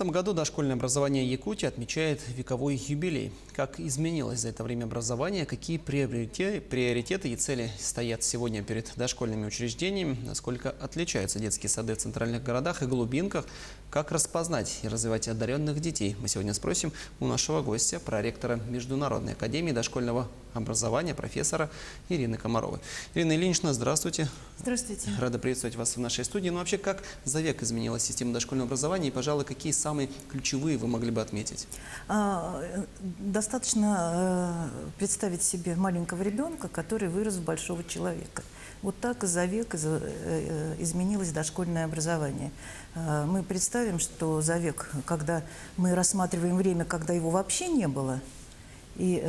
этом году дошкольное образование Якутии отмечает вековой юбилей. Как изменилось за это время образование, какие приоритеты и цели стоят сегодня перед дошкольными учреждениями, насколько отличаются детские сады в центральных городах и глубинках, как распознать и развивать одаренных детей. Мы сегодня спросим у нашего гостя, проректора Международной академии дошкольного образования, профессора Ирины Комаровой. Ирина Ильинична, здравствуйте. Здравствуйте. Рада приветствовать вас в нашей студии. Ну вообще, как за век изменилась система дошкольного образования и, пожалуй, какие самые ключевые вы могли бы отметить? Достаточно представить себе маленького ребенка, который вырос в большого человека. Вот так за век изменилось дошкольное образование. Мы представим, что за век, когда мы рассматриваем время, когда его вообще не было, и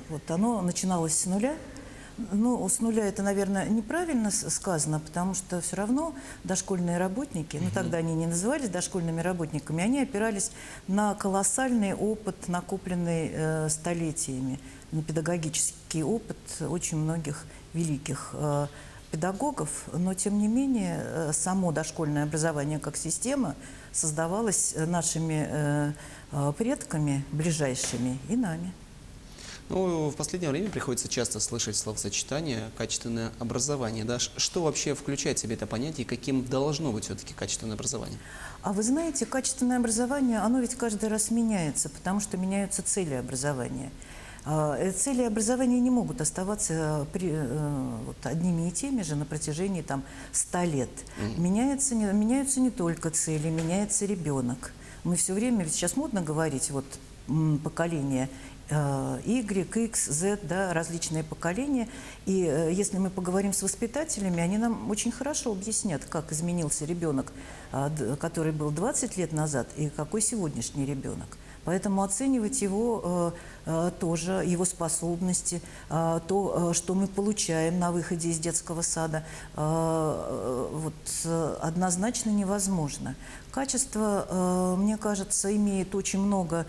вот оно начиналось с нуля. Ну, с нуля это, наверное, неправильно сказано, потому что все равно дошкольные работники, ну тогда они не назывались дошкольными работниками, они опирались на колоссальный опыт, накопленный столетиями, на педагогический опыт очень многих великих педагогов, но тем не менее само дошкольное образование как система создавалось нашими предками ближайшими и нами. Ну, в последнее время приходится часто слышать словосочетание «качественное образование». Да? Что вообще включает в себя это понятие и каким должно быть все-таки качественное образование? А вы знаете, качественное образование, оно ведь каждый раз меняется, потому что меняются цели образования. Цели образования не могут оставаться одними и теми же на протяжении 100 лет. Меняются не только цели, меняется ребенок. Мы все время, ведь сейчас модно говорить, поколение Y, X, Z, да, различные поколения. И если мы поговорим с воспитателями, они нам очень хорошо объяснят, как изменился ребенок, который был 20 лет назад, и какой сегодняшний ребенок. Поэтому оценивать его тоже, его способности, то, что мы получаем на выходе из детского сада, однозначно невозможно. Качество, мне кажется, имеет очень много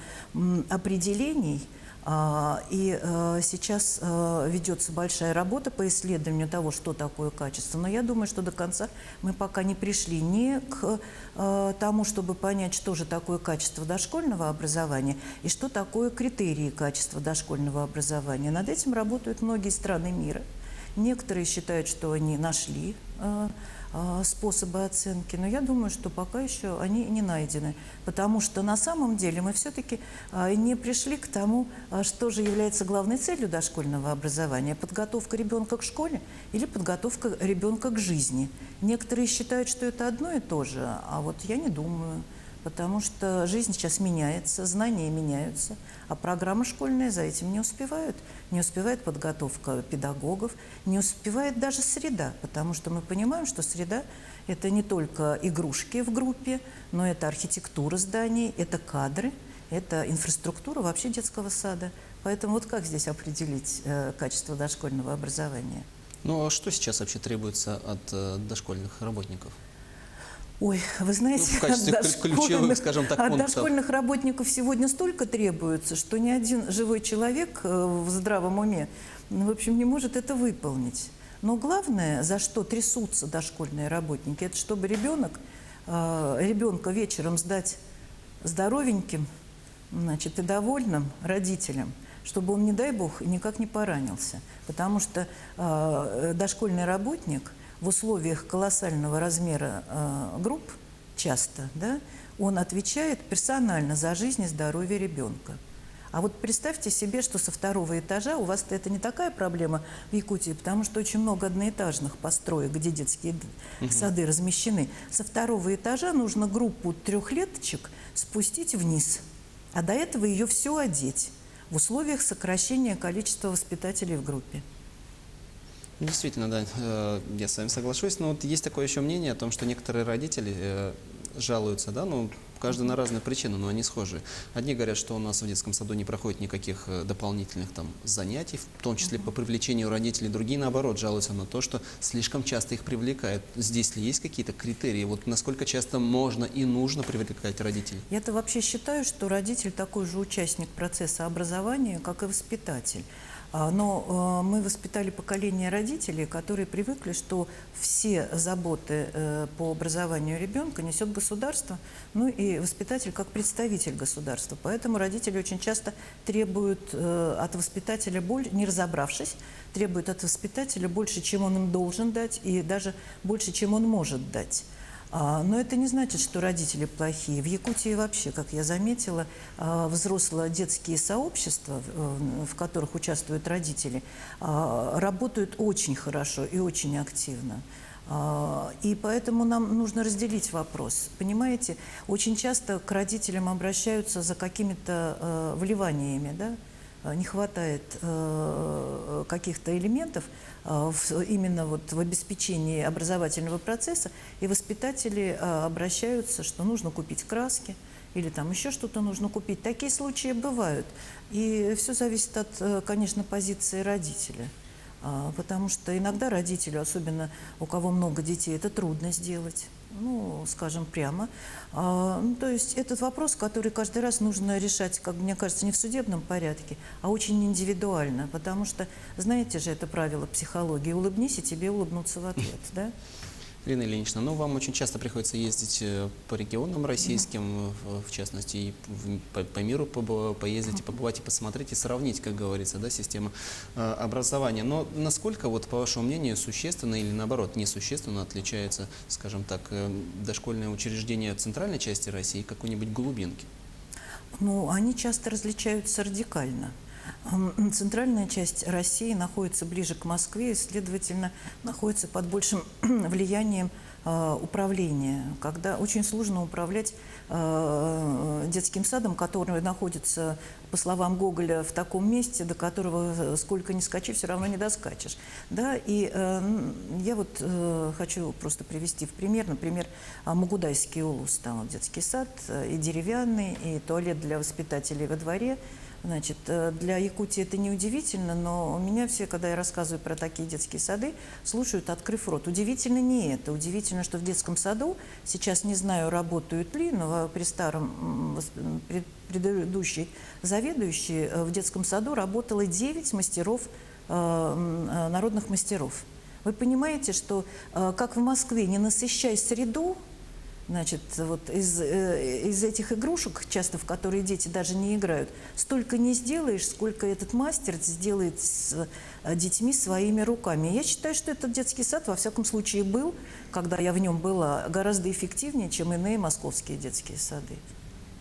определений. И сейчас ведется большая работа по исследованию того, что такое качество. Но я думаю, что до конца мы пока не пришли ни к тому, чтобы понять, что же такое качество дошкольного образования и что такое критерии качества дошкольного образования. Над этим работают многие страны мира. Некоторые считают, что они нашли способы оценки, но я думаю, что пока еще они не найдены, потому что на самом деле мы все-таки не пришли к тому, что же является главной целью дошкольного образования: подготовка ребенка к школе или подготовка ребенка к жизни. Некоторые считают, что это одно и то же, а вот я не думаю. Потому что жизнь сейчас меняется, знания меняются, а программа школьная за этим не успевает. Не успевает подготовка педагогов, не успевает даже среда, потому что мы понимаем, что среда – это не только игрушки в группе, но это архитектура зданий, это кадры, это инфраструктура вообще детского сада. Поэтому вот как здесь определить качество дошкольного образования? Ну, а что сейчас вообще требуется от дошкольных работников? Ой, вы знаете, в качестве ключевых, скажем так, от дошкольных работников сегодня столько требуется, что ни один живой человек в здравом уме, в общем, не может это выполнить. Но главное, за что трясутся дошкольные работники, это чтобы ребенка вечером сдать здоровеньким, значит, и довольным родителям, чтобы он, не дай бог, никак не поранился. Потому что дошкольный работник в условиях колоссального размера групп часто, да, он отвечает персонально за жизнь и здоровье ребенка. А вот представьте себе, что со второго этажа, у вас это не такая проблема в Якутии, потому что очень много одноэтажных построек, где детские сады размещены. Со второго этажа нужно группу трехлеточек спустить вниз, а до этого ее все одеть в условиях сокращения количества воспитателей в группе. Действительно, да, я с вами соглашусь, но вот есть такое еще мнение о том, что некоторые родители жалуются, да, ну, каждый на разные причины, но они схожи. Одни говорят, что у нас в детском саду не проходит никаких дополнительных занятий, в том числе по привлечению родителей. Другие, наоборот, жалуются на то, что слишком часто их привлекают. Здесь ли есть какие-то критерии? Вот насколько часто можно и нужно привлекать родителей? Я-то вообще считаю, что родитель такой же участник процесса образования, как и воспитатель. Но мы воспитали поколение родителей, которые привыкли, что все заботы по образованию ребенка несет государство, ну и воспитатель как представитель государства. Поэтому родители очень часто требуют от воспитателя, не разобравшись, требуют от воспитателя больше, чем он им должен дать, и даже больше, чем он может дать. Но это не значит, что родители плохие. В Якутии вообще, как я заметила, взрослые детские сообщества, в которых участвуют родители, работают очень хорошо и очень активно. И поэтому нам нужно разделить вопрос. Понимаете, очень часто к родителям обращаются за какими-то вливаниями, да? Не хватает каких-то элементов именно вот в обеспечении образовательного процесса, и воспитатели обращаются, что нужно купить краски или там еще что-то нужно купить. Такие случаи бывают. И все зависит от, конечно, позиции родителя. Потому что иногда родителю, особенно у кого много детей, это трудно сделать. Ну, скажем прямо. То есть этот вопрос, который каждый раз нужно решать, как мне кажется, не в судебном порядке, а очень индивидуально. Потому что, знаете же, это правило психологии: улыбнись, и тебе улыбнутся в ответ, да? Ирина Ильинична, ну вам очень часто приходится ездить по регионам российским, в частности, и по миру поездить, и побывать, и посмотреть, и сравнить, как говорится, да, систему образования. Но насколько, вот, по вашему мнению, существенно или, наоборот, несущественно отличается, скажем так, дошкольное учреждение центральной части России и какой-нибудь глубинки? Ну, они часто различаются радикально. Центральная часть России находится ближе к Москве и, следовательно, находится под большим влиянием управления, когда очень сложно управлять детским садом, который находится, по словам Гоголя, в таком месте, до которого сколько ни скачи, все равно не доскачешь. Да? И я вот хочу просто привести в пример, например, Магудайский улус, там вот детский сад и деревянный, и туалет для воспитателей во дворе. Значит, для Якутии это неудивительно, но у меня все, когда я рассказываю про такие детские сады, слушают, открыв рот. Удивительно не это. Удивительно, что в детском саду, сейчас не знаю, работают ли, но при предыдущей заведующей в детском саду работало 9 мастеров, народных мастеров. Вы понимаете, что как в Москве, не насыщай среду, значит, вот из этих игрушек, часто в которые дети даже не играют, столько не сделаешь, сколько этот мастер сделает с детьми своими руками. Я считаю, что этот детский сад, во всяком случае, был, когда я в нем была, гораздо эффективнее, чем иные московские детские сады.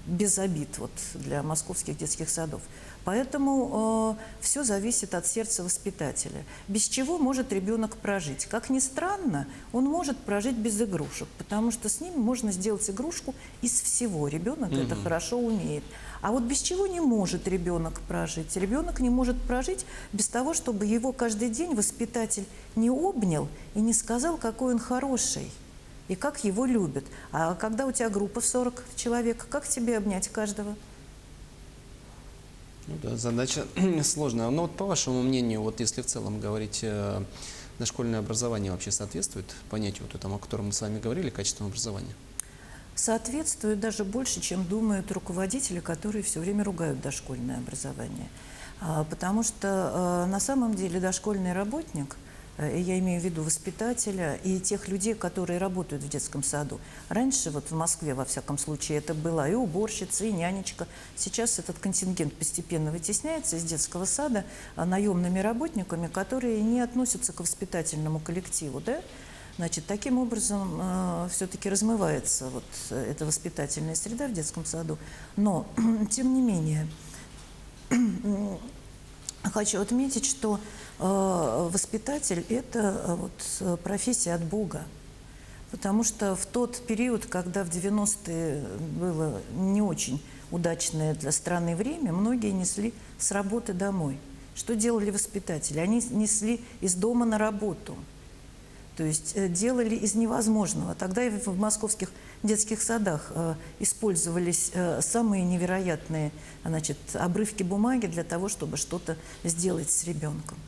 Без обид вот, для московских детских садов. Поэтому все зависит от сердца воспитателя. Без чего может ребенок прожить? Как ни странно, он может прожить без игрушек, потому что с ним можно сделать игрушку из всего. Ребенок это хорошо умеет. А вот без чего не может ребенок прожить? Ребенок не может прожить без того, чтобы его каждый день воспитатель не обнял и не сказал, какой он хороший и как его любят. А когда у тебя группа в 40 человек, как тебе обнять каждого? Ну да, задача сложная. Но вот по вашему мнению, вот если в целом говорить, дошкольное образование вообще соответствует понятию вот этому, о котором мы с вами говорили, качественного образования? Соответствует даже больше, чем думают руководители, которые все время ругают дошкольное образование. Потому что на самом деле дошкольный работник, я имею в виду воспитателя и тех людей, которые работают в детском саду. Раньше, вот в Москве, во всяком случае, это была и уборщица, и нянечка. Сейчас этот контингент постепенно вытесняется из детского сада наемными работниками, которые не относятся к воспитательному коллективу, да? Значит, таким образом все-таки размывается вот эта воспитательная среда в детском саду. Но, тем не менее, хочу отметить, что воспитатель – это вот профессия от Бога. Потому что в тот период, когда в 90-е было не очень удачное для страны время, многие несли с работы домой. Что делали воспитатели? Они несли из дома на работу. То есть делали из невозможного. Тогда и в московских детских садах использовались самые невероятные, значит, обрывки бумаги для того, чтобы что-то сделать с ребенком.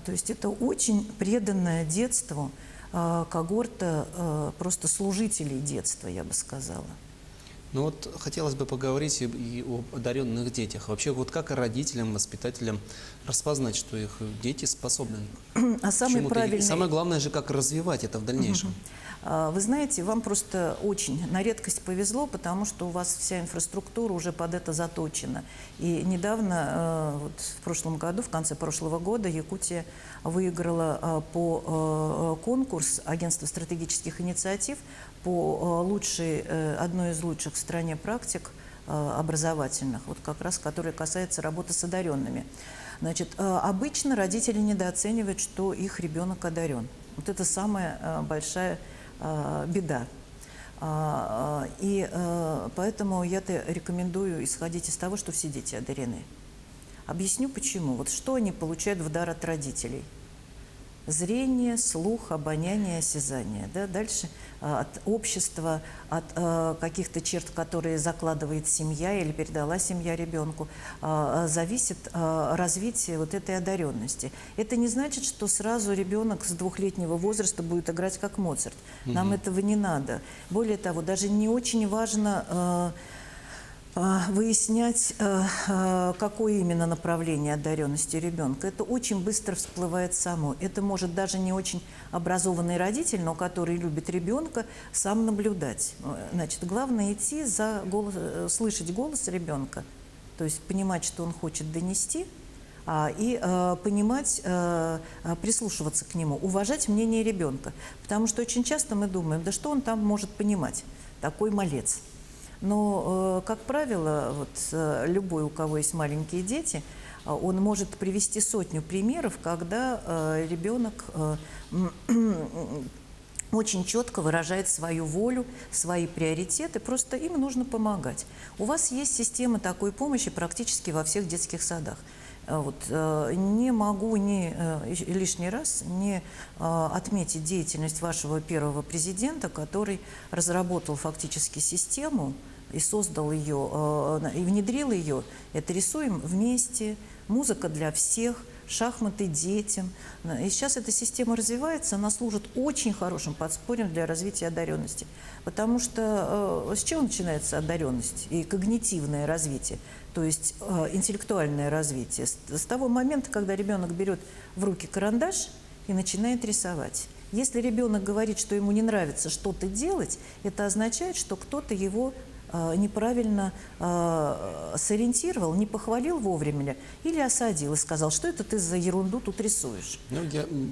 То есть это очень преданное детству когорта просто служителей детства, я бы сказала. Ну вот хотелось бы поговорить и об одаренных детях. Вообще, вот как родителям, воспитателям распознать, что их дети способны А к самый чему-то? И правильный... самое главное же, как развивать это в дальнейшем. Вы знаете, вам просто очень на редкость повезло, потому что у вас вся инфраструктура уже под это заточена. И недавно, вот в прошлом году, в конце прошлого года, Якутия выиграла по конкурс Агентства стратегических инициатив по одной из лучших в стране практик образовательных, вот как раз, которая касается работы с одаренными. Значит, обычно родители недооценивают, что их ребенок одарен. Вот это самая большая беда. И поэтому я-то рекомендую исходить из того, что все дети одарены. Объясню почему. Вот что они получают в дар от родителей? Зрение, слух, обоняние, осязание. Да? Дальше от общества, от каких-то черт, которые закладывает семья или передала семья ребенку, зависит развитие вот этой одаренности. Это не значит, что сразу ребенок с 2-летнего возраста будет играть как Моцарт. Нам этого не надо. Более того, даже не очень важно выяснять, какое именно направление одаренности ребенка. Это очень быстро всплывает само. Это может даже не очень образованный родитель, но который любит ребенка, сам наблюдать. Значит, главное идти за слышать голос ребенка, то есть понимать, что он хочет донести, и понимать, прислушиваться к нему, уважать мнение ребенка. Потому что очень часто мы думаем, да что он там может понимать, такой малец. Но, как правило, вот, любой, у кого есть маленькие дети, он может привести сотню примеров, когда ребенок очень четко выражает свою волю, свои приоритеты, просто им нужно помогать. У вас есть система такой помощи практически во всех детских садах. Вот, не могу лишний раз не отметить деятельность вашего первого президента, который разработал фактически систему и создал ее, и внедрил ее. Это «Рисуем вместе», «Музыка для всех», «Шахматы детям». И сейчас эта система развивается, она служит очень хорошим подспорьем для развития одаренности. Потому что с чего начинается одаренность и когнитивное развитие, то есть интеллектуальное развитие? С того момента, когда ребенок берет в руки карандаш и начинает рисовать. Если ребенок говорит, что ему не нравится что-то делать, это означает, что кто-то его неправильно сориентировал, не похвалил вовремя или осадил и сказал, что это ты за ерунду тут рисуешь. Ну,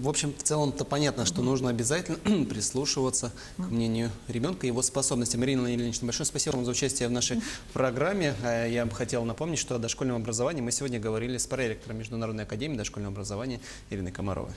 в общем, в целом-то понятно, что нужно обязательно прислушиваться к мнению ребенка и его способностям. Ирина Ильинична, большое спасибо вам за участие в нашей программе. Я бы хотел напомнить, что о дошкольном образовании мы сегодня говорили с проректором Международной академии дошкольного образования Ириной Комаровой.